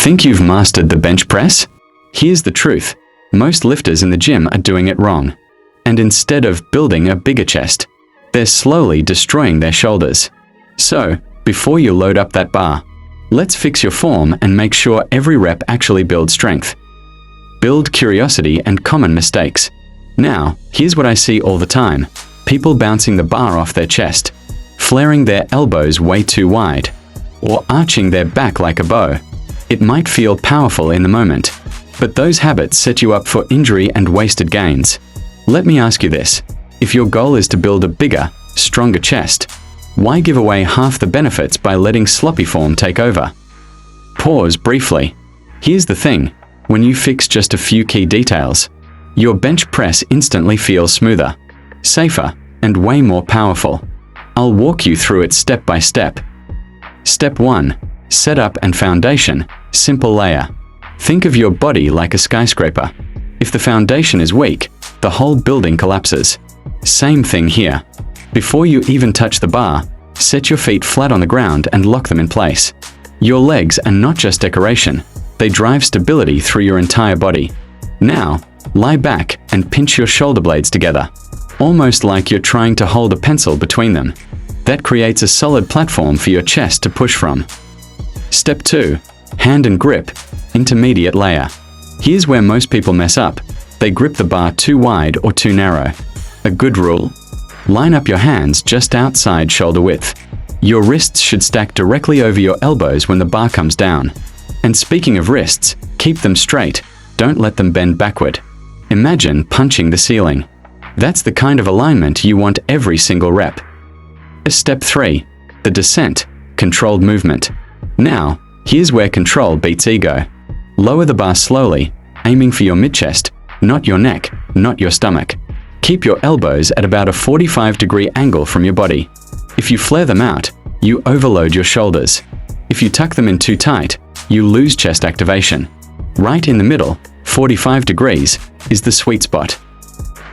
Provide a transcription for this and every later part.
Think you've mastered the bench press? Here's the truth. Most lifters in the gym are doing it wrong. And instead of building a bigger chest, they're slowly destroying their shoulders. So, before you load up that bar, let's fix your form and make sure every rep actually builds strength. Build curiosity and common mistakes. Now, here's what I see all the time. People bouncing the bar off their chest, flaring their elbows way too wide, or arching their back like a bow. It might feel powerful in the moment, but those habits set you up for injury and wasted gains. Let me ask you this. If your goal is to build a bigger, stronger chest, why give away half the benefits by letting sloppy form take over? Pause briefly. Here's the thing. When you fix just a few key details, your bench press instantly feels smoother, safer, and way more powerful. I'll walk you through it step by step. Step 1. Setup and foundation. Simple layer. Think of your body like a skyscraper. If the foundation is weak, the whole building collapses. Same thing here. Before you even touch the bar, set your feet flat on the ground and lock them in place. Your legs are not just decoration. They drive stability through your entire body. Now, lie back and pinch your shoulder blades together, almost like you're trying to hold a pencil between them. That creates a solid platform for your chest to push from. Step 2. Hand and grip. Intermediate layer. Here's where most people mess up. They grip the bar too wide or too narrow. A good rule? Line up your hands just outside shoulder width. Your wrists should stack directly over your elbows when the bar comes down. And speaking of wrists, keep them straight. Don't let them bend backward. Imagine punching the ceiling. That's the kind of alignment you want every single rep. Step 3. The descent. Controlled movement. Now, here's where control beats ego. Lower the bar slowly, aiming for your mid-chest, not your neck, not your stomach. Keep your elbows at about a 45-degree angle from your body. If you flare them out, you overload your shoulders. If you tuck them in too tight, you lose chest activation. Right in the middle, 45 degrees, is the sweet spot.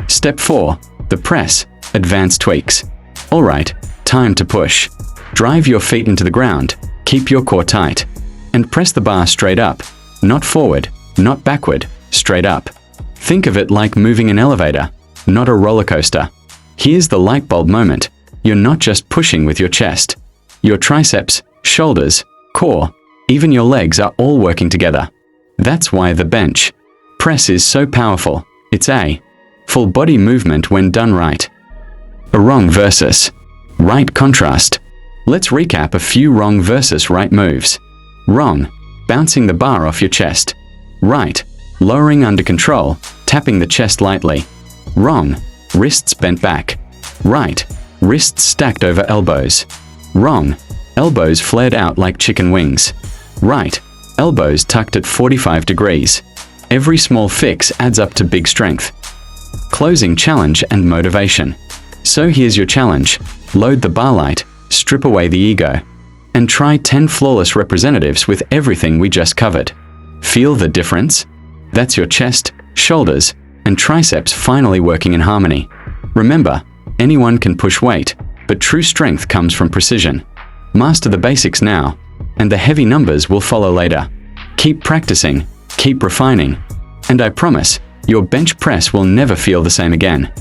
Step 4. The press. Advanced tweaks. Alright, time to push. Drive your feet into the ground, keep your core tight, and press the bar straight up. Not forward, not backward, straight up. Think of it like moving an elevator, not a roller coaster. Here's the light bulb moment. You're not just pushing with your chest. Your triceps, shoulders, core, even your legs are all working together. That's why the bench press is so powerful. It's a full body movement when done right. A wrong versus right contrast. Let's recap a few wrong versus right moves. Wrong. Bouncing the bar off your chest. Right. Lowering under control, tapping the chest lightly. Wrong. Wrists bent back. Right. Wrists stacked over elbows. Wrong. Elbows flared out like chicken wings. Right. Elbows tucked at 45 degrees. Every small fix adds up to big strength. Closing challenge and motivation. So here's your challenge. Load the bar light, strip away the ego, and try 10 flawless representatives with everything we just covered. Feel the difference? That's your chest, shoulders, and triceps finally working in harmony. Remember, anyone can push weight, but true strength comes from precision. Master the basics now, and the heavy numbers will follow later. Keep practicing, keep refining, and I promise, your bench press will never feel the same again.